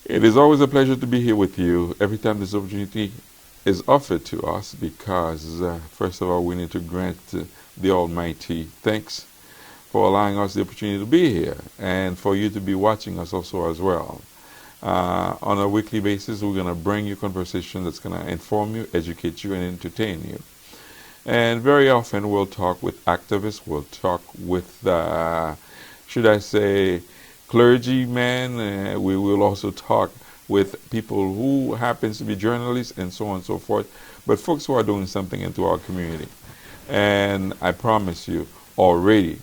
It is always a pleasure to be here with you every time this opportunity is offered to us because, first of all, we need to grant the Almighty thanks for allowing us the opportunity to be here and for you to be watching us also as well. On a weekly basis, we're going to bring you conversation that's going to inform you, educate you, and entertain you. And very often we'll talk with activists, we'll talk with, should I say, clergymen. We will also talk with people who happens to be journalists and so on and so forth, but folks who are doing something into our community. And I promise you already,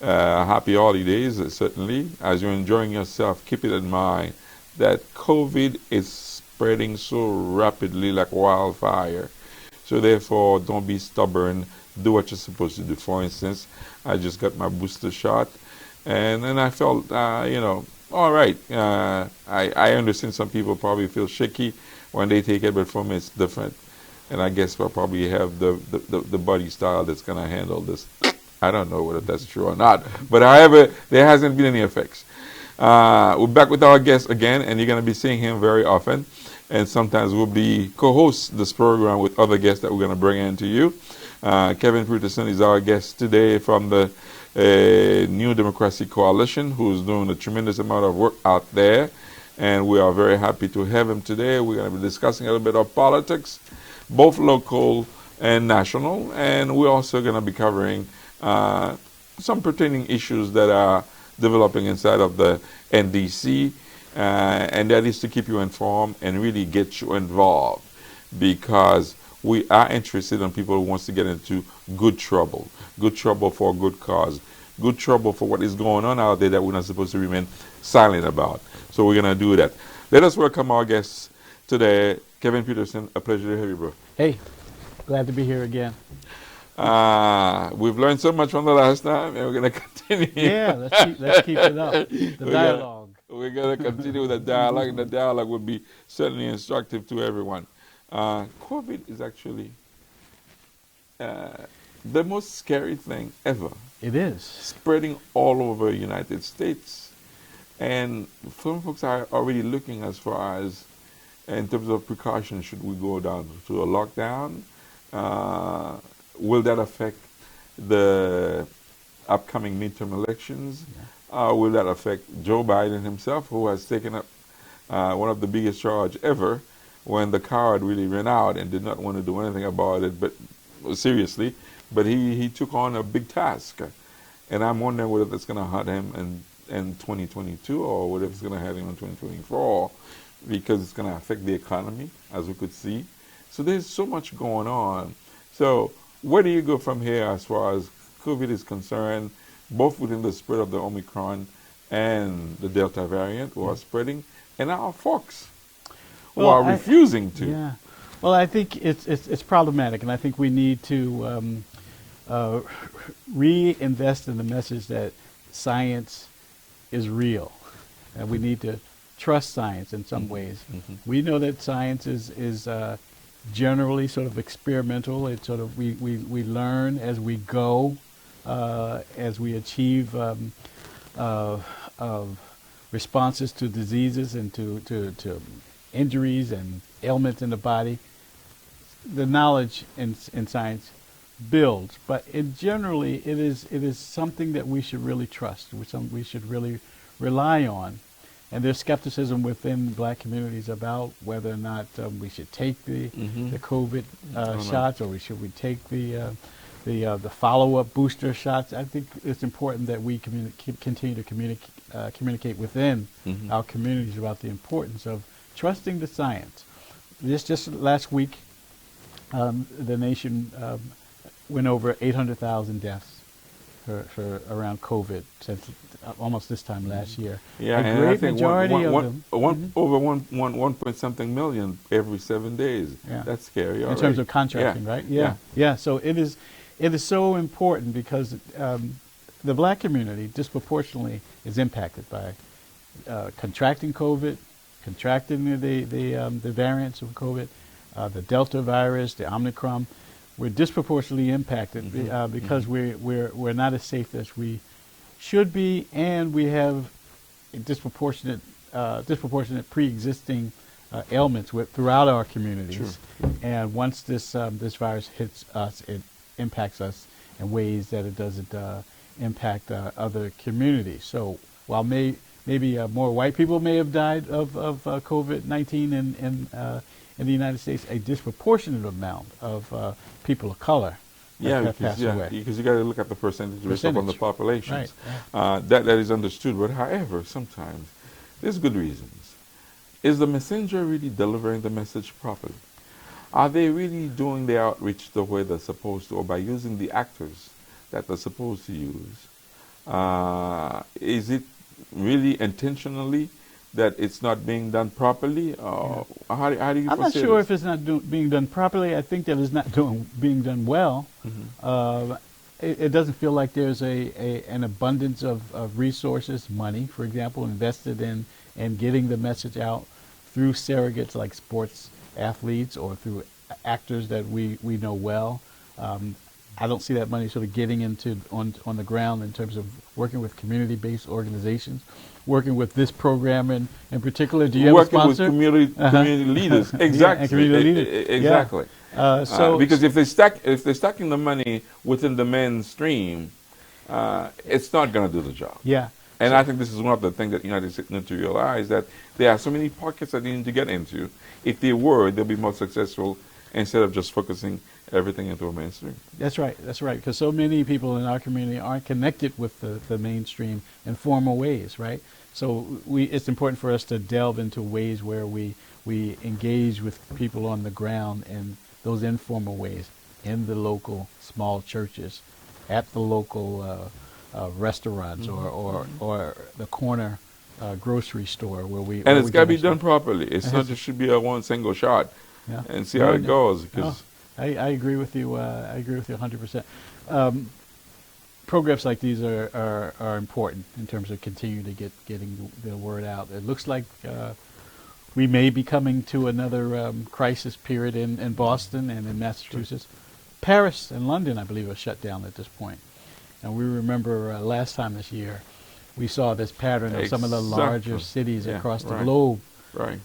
happy holidays, certainly. As you're enjoying yourself, keep it in mind that COVID is spreading so rapidly like wildfire. So therefore, don't be stubborn. Do what you're supposed to do. For instance, I just got my booster shot, and then I felt, all right. I understand some people probably feel shaky when they take it, but for me it's different. And I guess we'll probably have the body style that's going to handle this. I don't know whether that's true or not. But however, there hasn't been any effects. We're back with our guest again, and you're going to be seeing him very often. And sometimes we'll be co-host this program with other guests that we're going to bring into you. Kevin Peterson is our guest today from the New Democracy Coalition, who's doing a tremendous amount of work out there. And we are very happy to have him today. We're going to be discussing a little bit of politics, both local and national. And we're also going to be covering some pertaining issues that are developing inside of the NDC. And that is to keep you informed and really get you involved, because we are interested in people who wants to get into good trouble for a good cause, good trouble for what is going on out there that we're not supposed to remain silent about. So we're going to do that. Let us welcome our guests today. Kevin Peterson, a pleasure to have you, bro. Hey, glad to be here again. We've learned so much from the last time, and we're going to continue. Yeah, let's keep it up. The dialogue. We're going to continue with the dialogue, and the dialogue will be certainly instructive to everyone. COVID is actually the most scary thing ever. It is. Spreading all over the United States. And some folks are already looking as far as, in terms of precautions, should we go down to a lockdown? Will that affect the upcoming midterm elections? Yeah. Will that affect Joe Biden himself, who has taken up one of the biggest charge ever when the card really ran out and did not want to do anything about it, but seriously, but he took on a big task. And I'm wondering whether that's going to hurt him in 2022 or whether it's going to hurt him in 2024, because it's going to affect the economy, as we could see. So there's so much going on. So where do you go from here as far as COVID is concerned, both within the spread of the Omicron and the Delta variant who are spreading, and our folks who are refusing to? Yeah. Well, I think it's problematic, and I think we need to reinvest in the message that science is real, and we need to trust science in some ways. Mm-hmm. We know that science is generally sort of experimental. It's sort of we learn as we go, as we achieve responses to diseases and to injuries and ailments in the body. The knowledge in science builds, but generally it is something that we should really trust. We should really rely on. And there's skepticism within black communities about whether or not we should take the COVID shots, or should we take the follow-up booster shots. I think it's important that we continue to communicate within our communities about the importance of trusting the science. Just last week, the nation went over 800,000 deaths for around COVID since almost this time last year. Yeah, a great majority of them. Over one point something million every 7 days. Yeah. That's scary. In terms of contracting, right? Yeah. So it is so important because the black community disproportionately is impacted by contracting COVID, contracting the variants of COVID, the Delta virus, the Omicron. We're disproportionately impacted because we're not as safe as we should be, and we have a disproportionate disproportionate pre-existing ailments throughout our communities. Sure. And once this virus hits us, it impacts us in ways that it doesn't impact other communities. So while maybe more white people may have died of COVID-19 in the United States, a disproportionate amount of people of color have passed away. Because you got to look at the percentage based upon the populations. Right. That is understood. But however, sometimes there's good reasons. Is the messenger really delivering the message properly? Are they really doing the outreach the way they're supposed to, or by using the actors that they're supposed to use? Is it really intentionally that it's not being done properly? How do you I'm not foresee sure this? if it's not being done properly. I think that it's not being done well. It doesn't feel like there's an abundance of resources, money, for example, invested in getting the message out through surrogates like sports athletes or through actors that we know well. I don't see that money sort of getting into on the ground in terms of working with community-based organizations, working with this program in particular. Do you have a sponsor? Working with community leaders, exactly. Yeah, and community leaders. Exactly. Yeah. Because if they're stacking the money within the mainstream, it's not going to do the job. Yeah. And I think this is one of the things that the United States need to realize, that there are so many pockets that they need to get into. If they were, they'll be more successful instead of just focusing everything into a mainstream. That's right. That's right. Because so many people in our community aren't connected with the mainstream in formal ways, right? So it's important for us to delve into ways where we engage with people on the ground in those informal ways, in the local small churches, at the local restaurants, or the corner grocery store where we. And it's got to be done properly. It's not just should be a one single shot, and see how it goes. Because I agree with you. I agree with you 100%. Programs like these are important in terms of continuing to getting the word out. It looks like we may be coming to another crisis period in Boston and in Massachusetts. Paris and London, I believe, are shut down at this point. And we remember last time this year, we saw this pattern of some of the larger cities across the globe. Right.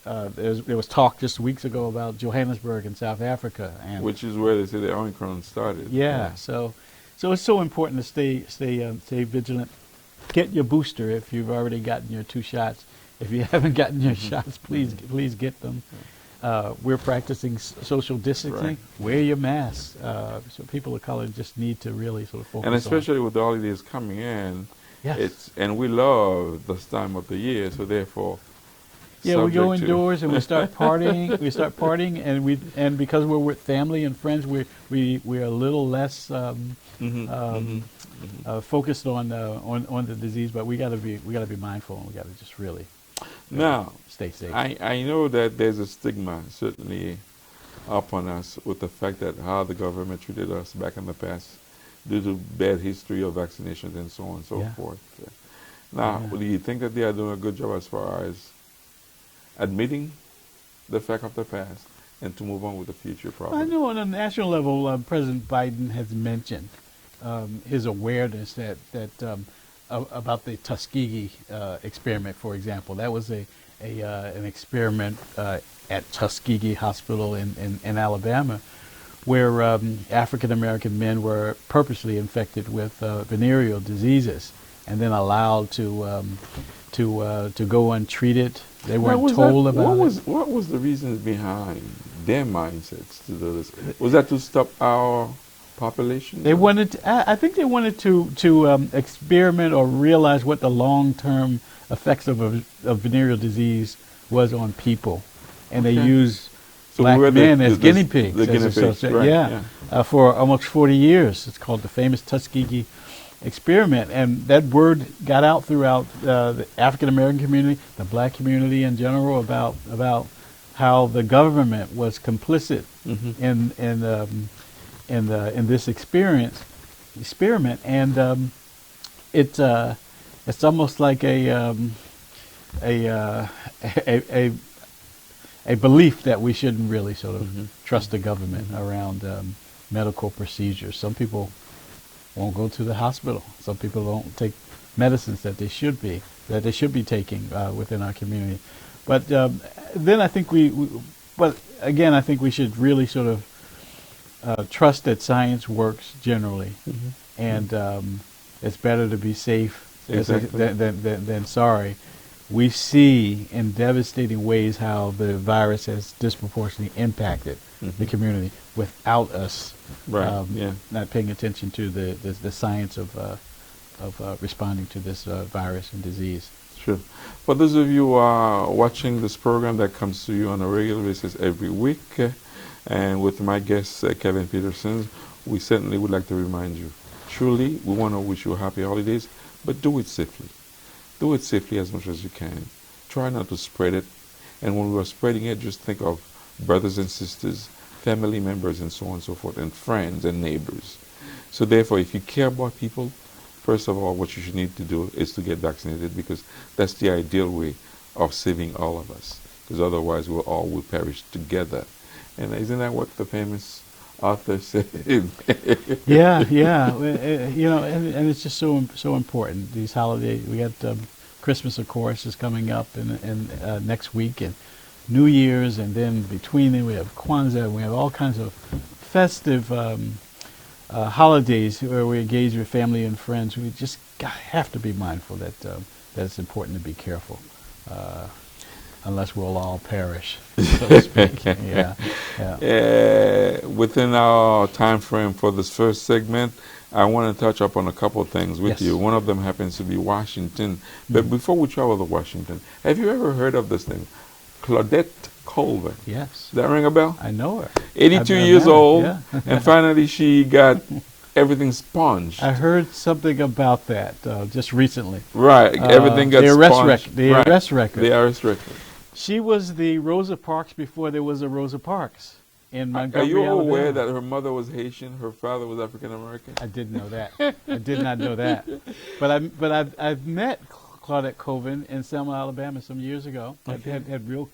There was talk just weeks ago about Johannesburg in South Africa, and which is where they say the Omicron started. Yeah. So it's so important to stay vigilant. Get your booster if you've already gotten your 2 shots. If you haven't gotten your shots, please get them. We're practicing social distancing. Right. Wear your mask. So people of color just need to really sort of focus on. And especially with the holidays coming in, yes. And we love this time of the year, so therefore. Yeah, we go indoors and we start partying. and because we're with family and friends, we're a little less focused on the disease. But we got to be mindful, and we got to just really stay safe. I know that there's a stigma certainly upon us with the fact that how the government treated us back in the past due to bad history of vaccinations and so on and so forth. Now, do you think that they are doing a good job as far as admitting the fact of the past and to move on with the future problem? I know on a national level, President Biden has mentioned his awareness that about the Tuskegee experiment, for example. That was an experiment at Tuskegee Hospital in Alabama, where African American men were purposely infected with venereal diseases and then allowed to go untreated. They weren't told about it. What was the reasons behind their mindsets to do this? Was that to stop our population? They wanted I think they wanted to experiment or realize what the long-term effects of venereal disease was on people, and they used black men as guinea pigs. For almost 40 years. It's called the famous Tuskegee experiment, and that word got out throughout the African American community, the black community in general, about how the government was complicit in this experiment, and it's almost like a belief that we shouldn't really sort of trust the government around medical procedures. Some people won't go to the hospital. Some people don't take medicines that they should be taking within our community. But then I think but again, I think we should really sort of trust that science works generally, and it's better to be safe than sorry. We see in devastating ways how the virus has disproportionately impacted the community without us not paying attention to the science of responding to this virus and disease. Sure. For those of you watching this program that comes to you on a regular basis every week, and with my guest, Kevin Peterson, we certainly would like to remind you, truly, we want to wish you happy holidays, but do it safely. Do it safely as much as you can. Try not to spread it. And when we are spreading it, just think of brothers and sisters, family members, and so on and so forth, and friends and neighbors. So therefore, if you care about people, first of all, what you should need to do is to get vaccinated, because that's the ideal way of saving all of us. Because otherwise, we all will perish together. And isn't that what the famous author said? Yeah. You know, and it's just so important. These holidays, we got Christmas, of course, is coming up in next week, and New Year's, and then between them we have Kwanzaa, and we have all kinds of festive holidays where we engage with family and friends. We just have to be mindful that it's important to be careful, unless we'll all perish, so to speak. Within our time frame for this first segment, I want to touch up on a couple of things with you. One of them happens to be Washington. But before we travel to Washington, have you ever heard of this thing? Claudette Colvin. Yes. Does that ring a bell? I know her. 82 years old, and finally she got everything sponged. I heard something about that just recently. Right, everything got sponged. The arrest record. The arrest record. She was the Rosa Parks before there was a Rosa Parks in Montgomery, Are you aware Alabama. that her mother was Haitian, her father was African American? I didn't know that. I did not know that. But I've met Claudette Colvin in Selma, Alabama, some years ago. Okay. I've had real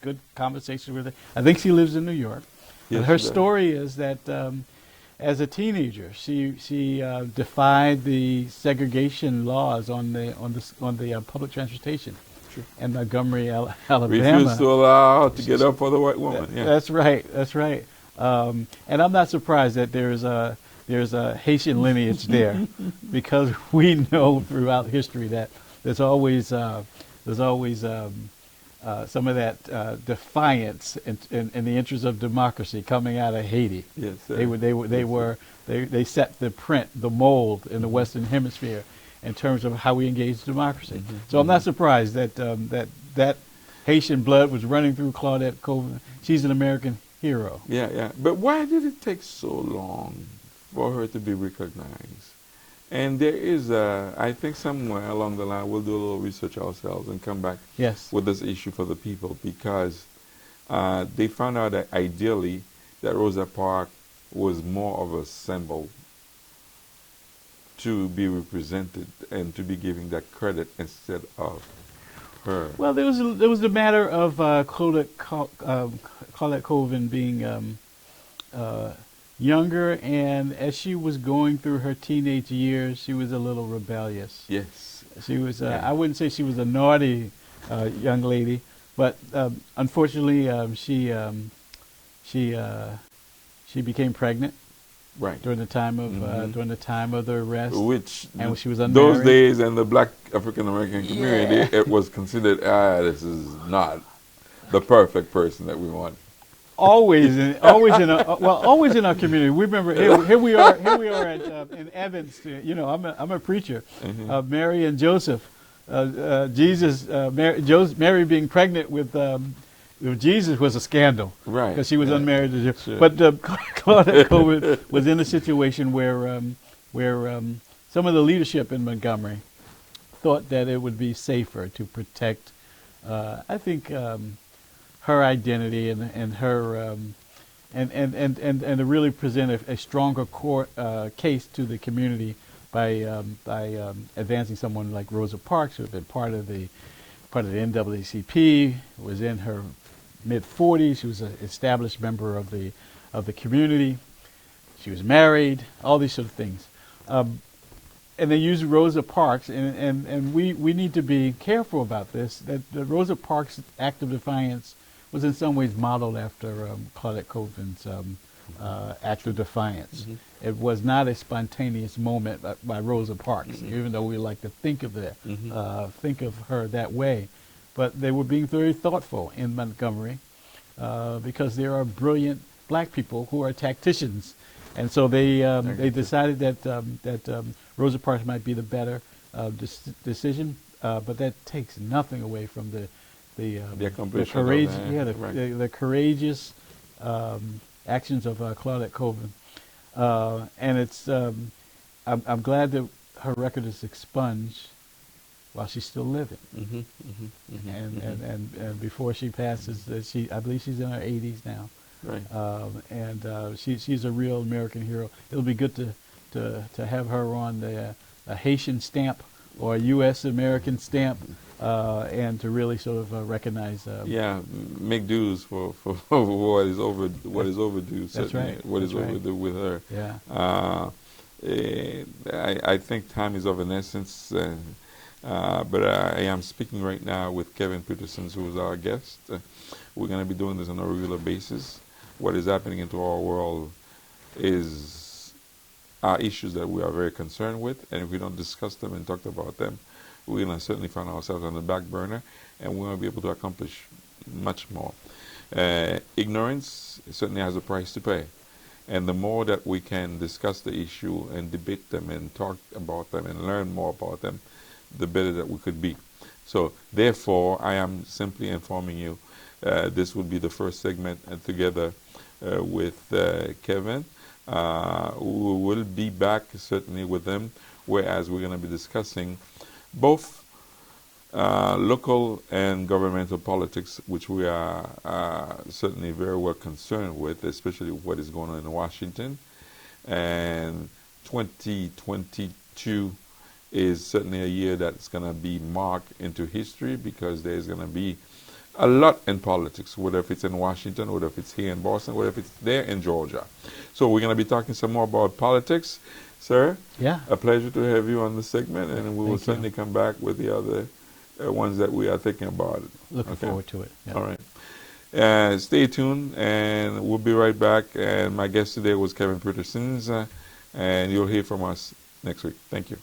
good conversations with her. I think she lives in New York. Yes, and her story is that as a teenager, she defied the segregation laws on the public transportation in Montgomery, Alabama. Refused to allow to get up for the white woman. Yeah. That's right. And I'm not surprised that there's a Haitian lineage there, because we know throughout history that there's always some of that defiance in the interest of democracy coming out of Haiti. Yes, sir. They set the mold in the Western Hemisphere in terms of how we engage democracy. So I'm not surprised that that Haitian blood was running through Claudette Colvin. She's an American hero. Yeah. But why did it take so long for her to be recognized? And there is, I think somewhere along the line, we'll do a little research ourselves and come back with this issue for the people, because they found out that ideally that Rosa Parks was more of a symbol to be represented and to be giving that credit instead of her. Well, there was the matter of Claudette Colvin being younger, and as she was going through her teenage years, she was a little rebellious. Yes. She was, I wouldn't say she was a naughty young lady, but unfortunately she became pregnant. Right. During the time of the arrest, and she was unmarried. Those days in the Black African American community, it was considered, this is not the perfect person that we want. Always in our community. We remember here we are at in Evans. You know, I'm a preacher. Mary and Joseph, Mary being pregnant with Jesus was a scandal, right? Because she was unmarried. Sure. But Claudette Colvin was in a situation where some of the leadership in Montgomery thought that it would be safer to protect, I think, her identity and her and to really present a stronger case to the community by advancing someone like Rosa Parks, who had been part of the NAACP, was in her mid-40s. She was an established member of the community. She was married. All these sort of things. And they use Rosa Parks, and we need to be careful about this, that the Rosa Parks Act of Defiance was in some ways modeled after Claudette Colvin's Act of Defiance. It was not a spontaneous moment by Rosa Parks, even though we like to think of that, think of her that way. But they were being very thoughtful in Montgomery because there are brilliant black people who are tacticians. And so they decided that Rosa Parks might be the better decision, but that takes nothing away from the courageous actions of Claudette Colvin. And it's I'm glad that her record is expunged while she's still living. And before she passes, I believe she's in her 80s now. Right. And she's a real American hero. It'll be good to have her on a Haitian stamp or a U.S. American stamp, and to really sort of recognize. Make dues for what is overdue. That's right. What is overdue with her. Yeah. I think time is of an essence, but I am speaking right now with Kevin Peterson, who is our guest. We're going to be doing this on a regular basis. What is happening into our world are issues that we are very concerned with, and if we don't discuss them and talk about them, we're going to certainly find ourselves on the back burner, and we're going to be able to accomplish much more. Ignorance certainly has a price to pay, and the more that we can discuss the issue and debate them and talk about them and learn more about them, the better that we could be. So therefore, I am simply informing you this will be the first segment together with Kevin. We will be back certainly with them, whereas we're going to be discussing both local and governmental politics, which we are certainly very well concerned with, especially what is going on in Washington. And 2022 is certainly a year that's going to be marked into history, because there's going to be a lot in politics, whether if it's in Washington, whether if it's here in Boston, whether if it's there in Georgia. So we're going to be talking some more about politics. Sir, a pleasure to have you on the segment, and we will certainly come back with the other ones that we are thinking about. Looking forward to it. Yeah. All right. Stay tuned, and we'll be right back. And my guest today was Kevin Peterson, and you'll hear from us next week. Thank you.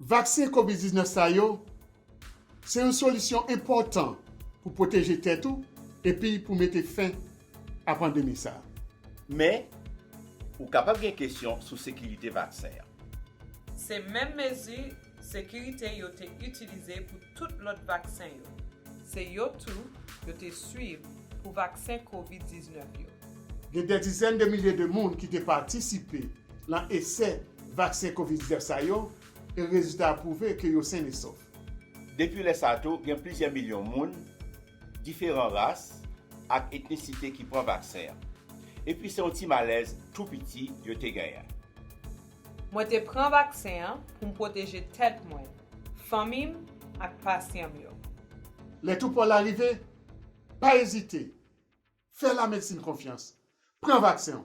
Vaccin COVID-19 sa yo, c'est une solution importante pour protéger tête et puis pour mettre fin à pandémie ça. Mais ou capable de question sur sécurité vaccin. Ces mêmes mesures sécurité yo été utilisées pour tout l'autre vaccin yo. C'est yo tout yo te suivre pour vaccin COVID-19 yo. Il y a des dizaines de milliers de monde qui ont participé dans l'essai vaccin COVID-19 sa yo, et le résultat a prouvé que yo sain et sauf. Depuis les sato, il y a plusieurs millions de monde, différentes races et ethnicités qui prennent vaccin. Et puis c'est un petit malaise tout petit yo te gagné. Moi te prends vaccin pour me protéger tête moi, famille et patient yo. Les tout pour l'arrivée, pas hésiter. Fais la médecine confiance. Prends vaccin.